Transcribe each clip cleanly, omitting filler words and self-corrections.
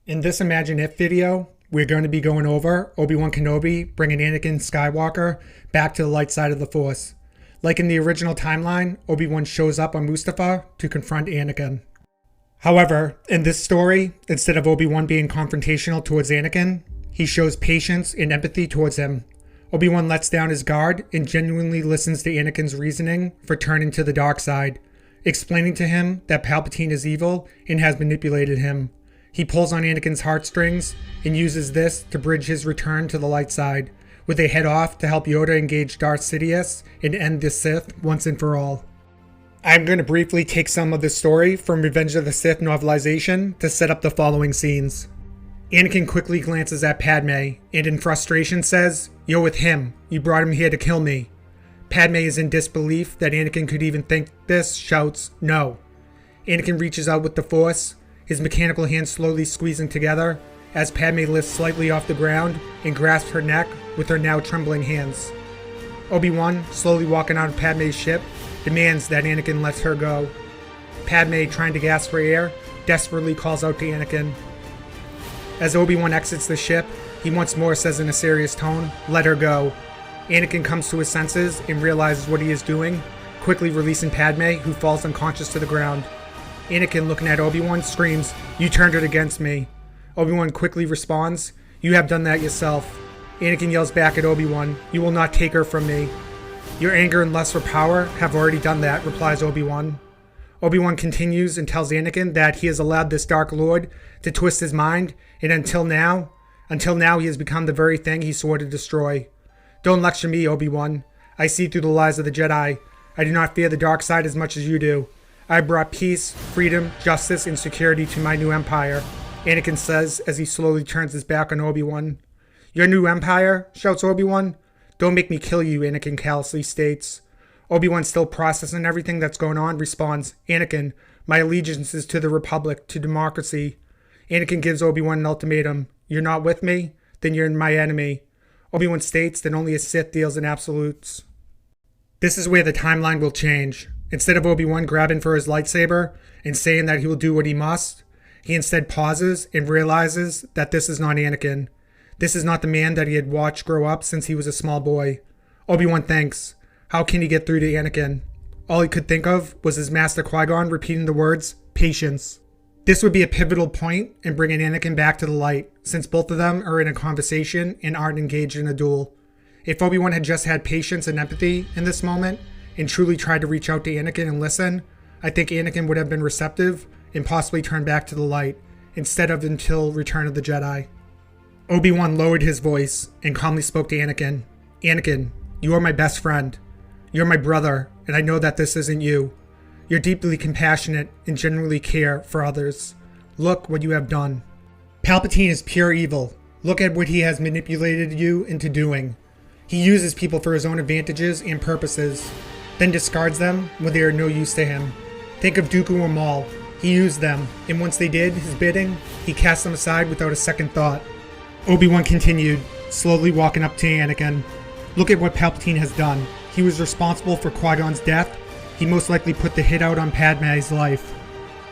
In this Imagine If video, we're going to be going over Obi-Wan Kenobi bringing Anakin Skywalker back to the light side of the Force. Like in the original timeline, Obi-Wan shows up on Mustafar to confront Anakin. However, in this story, instead of Obi-Wan being confrontational towards Anakin, he shows patience and empathy towards him. Obi-Wan lets down his guard and genuinely listens to Anakin's reasoning for turning to the dark side, explaining to him that Palpatine is evil and has manipulated him. He pulls on Anakin's heartstrings and uses this to bridge his return to the light side, with a head off to help Yoda engage Darth Sidious and end the Sith once and for all. I'm going to briefly take some of the story from Revenge of the Sith novelization to set up the following scenes. Anakin quickly glances at Padme and in frustration says, "You're with him. You brought him here to kill me." Padme is in disbelief that Anakin could even think this, shouts, "No." Anakin reaches out with the Force, his mechanical hands slowly squeezing together as Padme lifts slightly off the ground and grasps her neck with her now trembling hands. Obi-Wan, slowly walking out of Padme's ship, demands that Anakin lets her go. Padme, trying to gasp for air, desperately calls out to Anakin. As Obi-Wan exits the ship, he once more says in a serious tone, "Let her go." Anakin comes to his senses and realizes what he is doing, quickly releasing Padme, who falls unconscious to the ground. Anakin, looking at Obi-Wan, screams, "You turned it against me." Obi-Wan quickly responds, "You have done that yourself." Anakin yells back at Obi-Wan, "You will not take her from me." "Your anger and lust for power have already done that," replies Obi-Wan. Obi-Wan continues and tells Anakin that he has allowed this Dark Lord to twist his mind, and until now he has become the very thing he swore to destroy. "Don't lecture me, Obi-Wan. I see through the lies of the Jedi. I do not fear the dark side as much as you do. I brought peace, freedom, justice, and security to my new empire," Anakin says as he slowly turns his back on Obi-Wan. "Your new empire?" shouts Obi-Wan. "Don't make me kill you," Anakin callously states. Obi-Wan, still processing everything that's going on, responds, "Anakin, my allegiance is to the Republic, to democracy." Anakin gives Obi-Wan an ultimatum. "You're not with me? Then you're my enemy." Obi-Wan states that only a Sith deals in absolutes. This is where the timeline will change. Instead of Obi-Wan grabbing for his lightsaber and saying that he will do what he must, he instead pauses and realizes that this is not Anakin. This is not the man that he had watched grow up since he was a small boy. Obi-Wan thinks, how can he get through to Anakin? All he could think of was his master Qui-Gon repeating the words, "Patience." This would be a pivotal point in bringing Anakin back to the light, since both of them are in a conversation and aren't engaged in a duel. If Obi-Wan had just had patience and empathy in this moment, and truly tried to reach out to Anakin and listen, I think Anakin would have been receptive and possibly turned back to the light, instead of until Return of the Jedi. Obi-Wan lowered his voice and calmly spoke to Anakin. "Anakin, you are my best friend. You're my brother, and I know that this isn't you. You're deeply compassionate and genuinely care for others. Look what you have done. Palpatine is pure evil. Look at what he has manipulated you into doing. He uses people for his own advantages and purposes, then discards them when they are no use to him. Think of Dooku or Maul. He used them, and once they did his bidding, he cast them aside without a second thought." Obi-Wan continued, slowly walking up to Anakin. "Look at what Palpatine has done. He was responsible for Qui-Gon's death. He most likely put the hit out on Padme's life.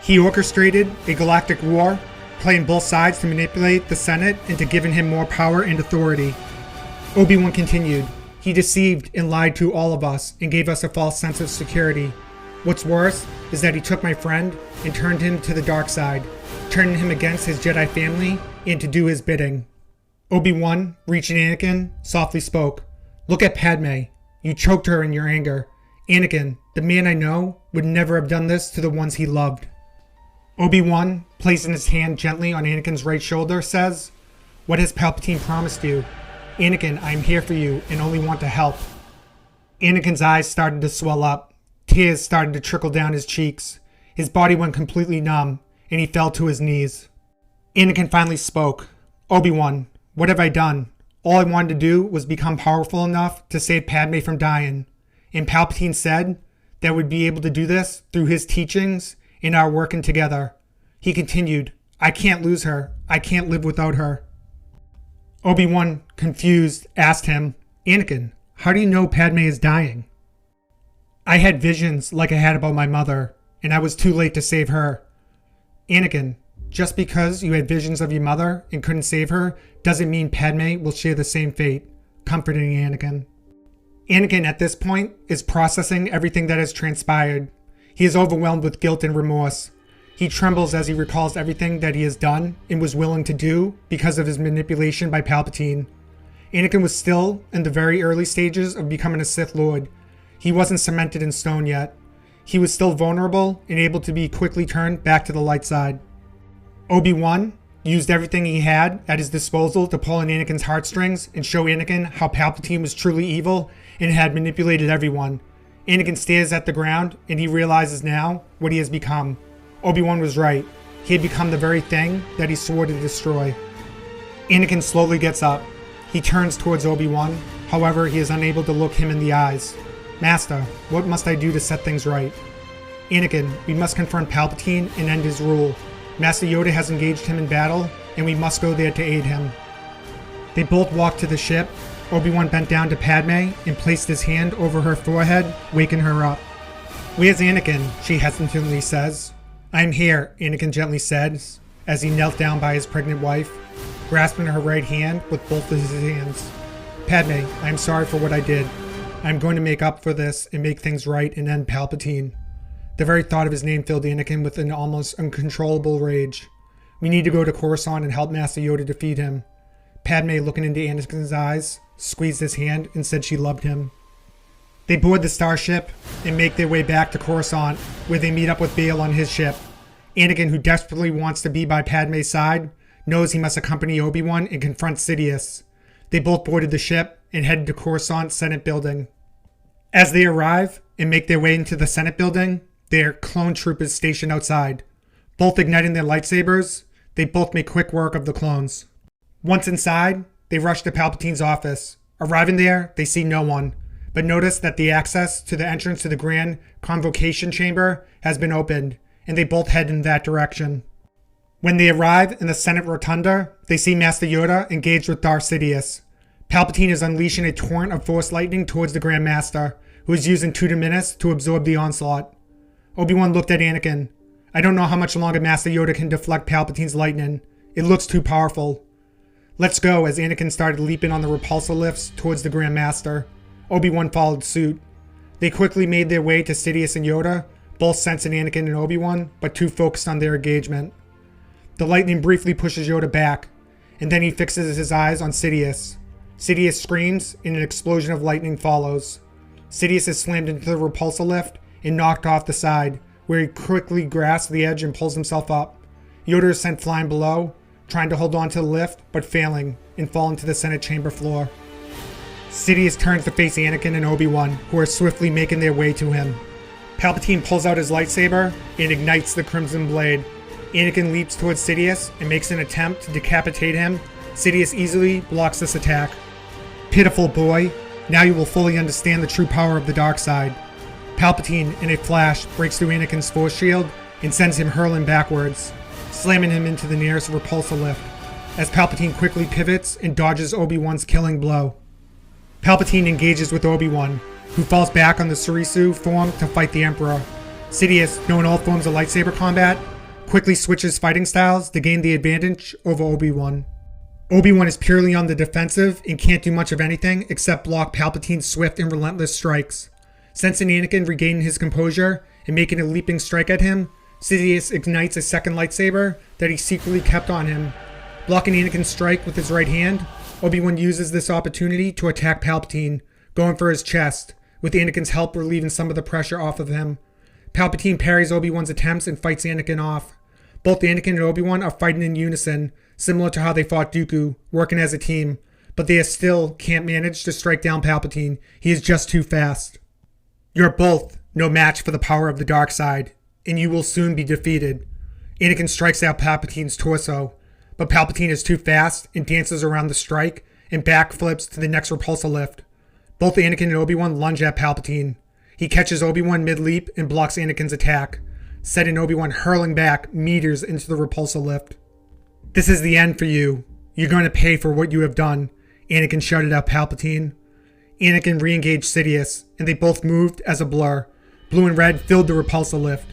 He orchestrated a galactic war, playing both sides to manipulate the Senate into giving him more power and authority." Obi-Wan continued, "He deceived and lied to all of us and gave us a false sense of security. What's worse is that he took my friend and turned him to the dark side, turning him against his Jedi family and to do his bidding." Obi-Wan, reaching Anakin, softly spoke, "Look at Padme. You choked her in your anger. Anakin, the man I know, would never have done this to the ones he loved." Obi-Wan, placing his hand gently on Anakin's right shoulder, says, "What has Palpatine promised you? Anakin, I am here for you and only want to help." Anakin's eyes started to swell up. Tears started to trickle down his cheeks. His body went completely numb, and he fell to his knees. Anakin finally spoke. "Obi-Wan, what have I done? All I wanted to do was become powerful enough to save Padme from dying. And Palpatine said that we'd be able to do this through his teachings and our working together." He continued, "I can't lose her. I can't live without her." Obi-Wan, confused, asked him, "Anakin, how do you know Padme is dying?" "I had visions like I had about my mother, and I was too late to save her." "Anakin, Just because you had visions of your mother and couldn't save her doesn't mean Padme will share the same fate, comforting Anakin. Anakin at this point is processing everything that has transpired. He is overwhelmed with guilt and remorse. He trembles as he recalls everything that he has done and was willing to do because of his manipulation by Palpatine. Anakin was still in the very early stages of becoming a Sith Lord. He wasn't cemented in stone yet. He was still vulnerable and able to be quickly turned back to the light side. Obi-Wan used everything he had at his disposal to pull on Anakin's heartstrings and show Anakin how Palpatine was truly evil and had manipulated everyone. Anakin stares at the ground and he realizes now what he has become. Obi-Wan was right. He had become the very thing that he swore to destroy. Anakin slowly gets up. He turns towards Obi-Wan. However, he is unable to look him in the eyes. Master, what must I do to set things right? Anakin, we must confront Palpatine and end his rule. Master Yoda has engaged him in battle, and we must go there to aid him. They both walked to the ship. Obi-Wan bent down to Padme and placed his hand over her forehead, waking her up. Where's Anakin? She hesitantly says. I'm here, Anakin gently says, as he knelt down by his pregnant wife, grasping her right hand with both of his hands. Padme, I am sorry for what I did. I am going to make up for this and make things right and end Palpatine. The very thought of his name filled Anakin with an almost uncontrollable rage. We need to go to Coruscant and help Master Yoda defeat him. Padme, looking into Anakin's eyes, squeezed his hand and said she loved him. They board the starship and make their way back to Coruscant, where they meet up with Bail on his ship. Anakin, who desperately wants to be by Padme's side, knows he must accompany Obi-Wan and confront Sidious. They both boarded the ship and headed to Coruscant Senate building. As they arrive and make their way into the Senate building, there are clone troopers stationed outside. Both igniting their lightsabers, they both make quick work of the clones. Once inside, they rush to Palpatine's office. Arriving there, they see no one, but notice that the access to the entrance to the Grand Convocation Chamber has been opened, and they both head in that direction. When they arrive in the Senate Rotunda, they see Master Yoda engaged with Darth Sidious. Palpatine is unleashing a torrent of Force lightning towards the Grand Master, who is using Tutor Minas to absorb the onslaught. Obi-Wan looked at Anakin. I don't know how much longer Master Yoda can deflect Palpatine's lightning. It looks too powerful. Let's go, as Anakin started leaping on the repulsor lifts towards the Grand Master. Obi-Wan followed suit. They quickly made their way to Sidious and Yoda, both sensing Anakin and Obi-Wan, but too focused on their engagement. The lightning briefly pushes Yoda back, and then he fixes his eyes on Sidious. Sidious screams, and an explosion of lightning follows. Sidious is slammed into the repulsor lift and knocked off the side, where he quickly grasps the edge and pulls himself up. Yoda is sent flying below, trying to hold on to the lift, but failing, and falling to the Senate chamber floor. Sidious turns to face Anakin and Obi-Wan, who are swiftly making their way to him. Palpatine pulls out his lightsaber and ignites the Crimson Blade. Anakin leaps towards Sidious and makes an attempt to decapitate him. Sidious easily blocks this attack. Pitiful boy, now you will fully understand the true power of the dark side. Palpatine, in a flash, breaks through Anakin's force shield and sends him hurling backwards, slamming him into the nearest repulsor lift, as Palpatine quickly pivots and dodges Obi-Wan's killing blow. Palpatine engages with Obi-Wan, who falls back on the Surisu form to fight the Emperor. Sidious, knowing all forms of lightsaber combat, quickly switches fighting styles to gain the advantage over Obi-Wan. Obi-Wan is purely on the defensive and can't do much of anything except block Palpatine's swift and relentless strikes. Sensing Anakin regaining his composure and making a leaping strike at him, Sidious ignites a second lightsaber that he secretly kept on him. Blocking Anakin's strike with his right hand, Obi-Wan uses this opportunity to attack Palpatine, going for his chest, with Anakin's help relieving some of the pressure off of him. Palpatine parries Obi-Wan's attempts and fights Anakin off. Both Anakin and Obi-Wan are fighting in unison, similar to how they fought Dooku, working as a team, but they still can't manage to strike down Palpatine. He is just too fast. You're both no match for the power of the dark side, and you will soon be defeated. Anakin strikes out Palpatine's torso, but Palpatine is too fast and dances around the strike and backflips to the next repulsor lift. Both Anakin and Obi-Wan lunge at Palpatine. He catches Obi-Wan mid-leap and blocks Anakin's attack, setting Obi-Wan hurling back meters into the repulsor lift. This is the end for you. You're going to pay for what you have done, Anakin shouted at Palpatine. Anakin re-engaged Sidious, and they both moved as a blur. Blue and red filled the repulsor lift.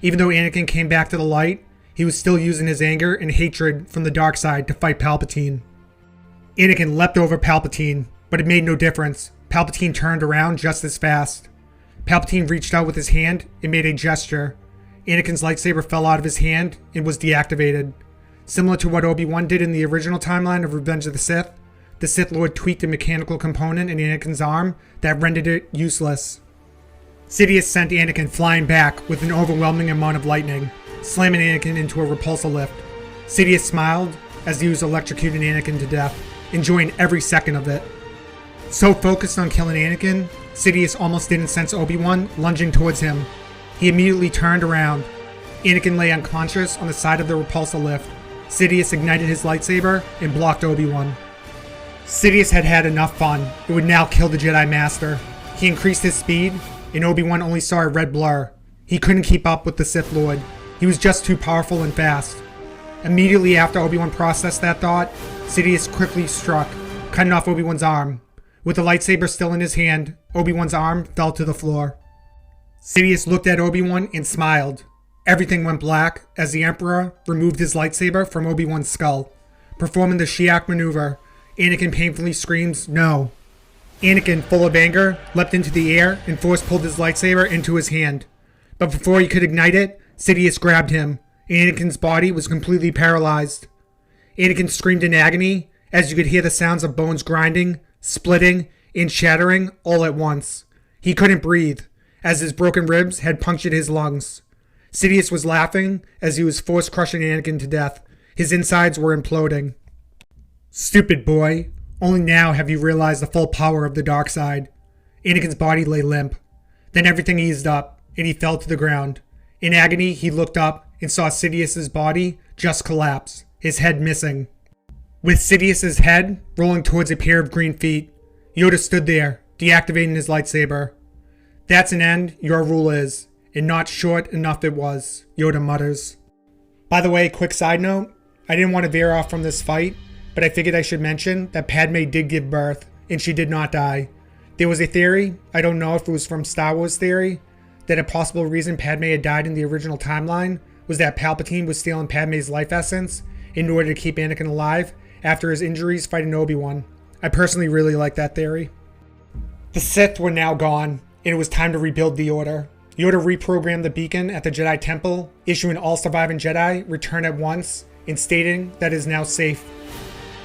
Even though Anakin came back to the light, he was still using his anger and hatred from the dark side to fight Palpatine. Anakin leapt over Palpatine, but it made no difference. Palpatine turned around just as fast. Palpatine reached out with his hand and made a gesture. Anakin's lightsaber fell out of his hand and was deactivated. Similar to what Obi-Wan did in the original timeline of Revenge of the Sith Lord tweaked a mechanical component in Anakin's arm that rendered it useless. Sidious sent Anakin flying back with an overwhelming amount of lightning, slamming Anakin into a repulsor lift. Sidious smiled as he was electrocuting Anakin to death, enjoying every second of it. So focused on killing Anakin, Sidious almost didn't sense Obi-Wan lunging towards him. He immediately turned around. Anakin lay unconscious on the side of the repulsor lift. Sidious ignited his lightsaber and blocked Obi-Wan. Sidious had had enough fun. It would now kill the Jedi Master. He increased his speed, and Obi-Wan only saw a red blur. He couldn't keep up with the Sith Lord. He was just too powerful and fast. Immediately after Obi-Wan processed that thought, Sidious quickly struck, cutting off Obi-Wan's arm. With the lightsaber still in his hand, Obi-Wan's arm fell to the floor. Sidious looked at Obi-Wan and smiled. Everything went black as the Emperor removed his lightsaber from Obi-Wan's skull. Performing the Shiak maneuver, Anakin painfully screams, "No." Anakin, full of anger, leapt into the air and force-pulled his lightsaber into his hand. But before he could ignite it, Sidious grabbed him. Anakin's body was completely paralyzed. Anakin screamed in agony as you could hear the sounds of bones grinding, splitting, and shattering all at once. He couldn't breathe, as his broken ribs had punctured his lungs. Sidious was laughing as he was force-crushing Anakin to death. His insides were imploding. "Stupid boy. Only now have you realized the full power of the dark side." Anakin's body lay limp. Then everything eased up, and he fell to the ground. In agony, he looked up and saw Sidious's body just collapse, his head missing. With Sidious's head rolling towards a pair of green feet, Yoda stood there, deactivating his lightsaber. "That's an end, your rule is, and not short enough it was," Yoda mutters. By the way, quick side note, I didn't want to veer off from this fight, but I figured I should mention that Padme did give birth, and she did not die. There was a theory, I don't know if it was from Star Wars theory, that a possible reason Padme had died in the original timeline was that Palpatine was stealing Padme's life essence in order to keep Anakin alive after his injuries fighting Obi-Wan. I personally really like that theory. The Sith were now gone, and it was time to rebuild the Order. Yoda reprogrammed the beacon at the Jedi Temple, issuing all surviving Jedi return at once, and stating that it is now safe.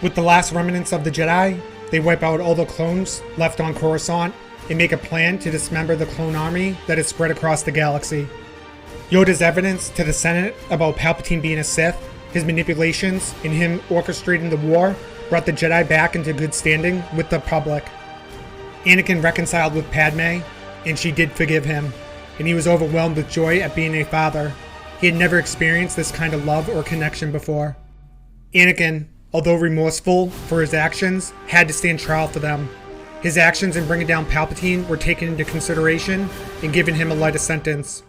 With the last remnants of the Jedi, they wipe out all the clones left on Coruscant and make a plan to dismember the clone army that is spread across the galaxy. Yoda's evidence to the Senate about Palpatine being a Sith, his manipulations, and him orchestrating the war brought the Jedi back into good standing with the public. Anakin reconciled with Padme, and she did forgive him, and he was overwhelmed with joy at being a father. He had never experienced this kind of love or connection before. Anakin, although remorseful for his actions, had to stand trial for them. His actions in bringing down Palpatine were taken into consideration and given him a lighter sentence.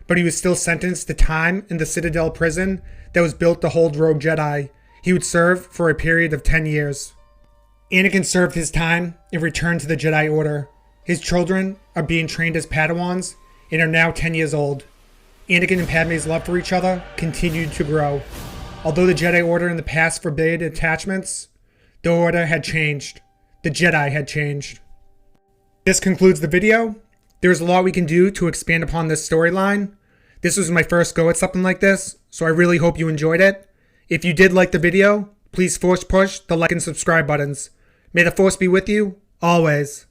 But he was still sentenced to time in the Citadel prison that was built to hold rogue Jedi. He would serve for a period of 10 years. Anakin served his time and returned to the Jedi Order. His children are being trained as Padawans and are now 10 years old. Anakin and Padme's love for each other continued to grow. Although the Jedi Order in the past forbade attachments, the Order had changed. The Jedi had changed. This concludes the video. There's a lot we can do to expand upon this storyline. This was my first go at something like this, so I really hope you enjoyed it. If you did like the video, please force push the like and subscribe buttons. May the Force be with you, always.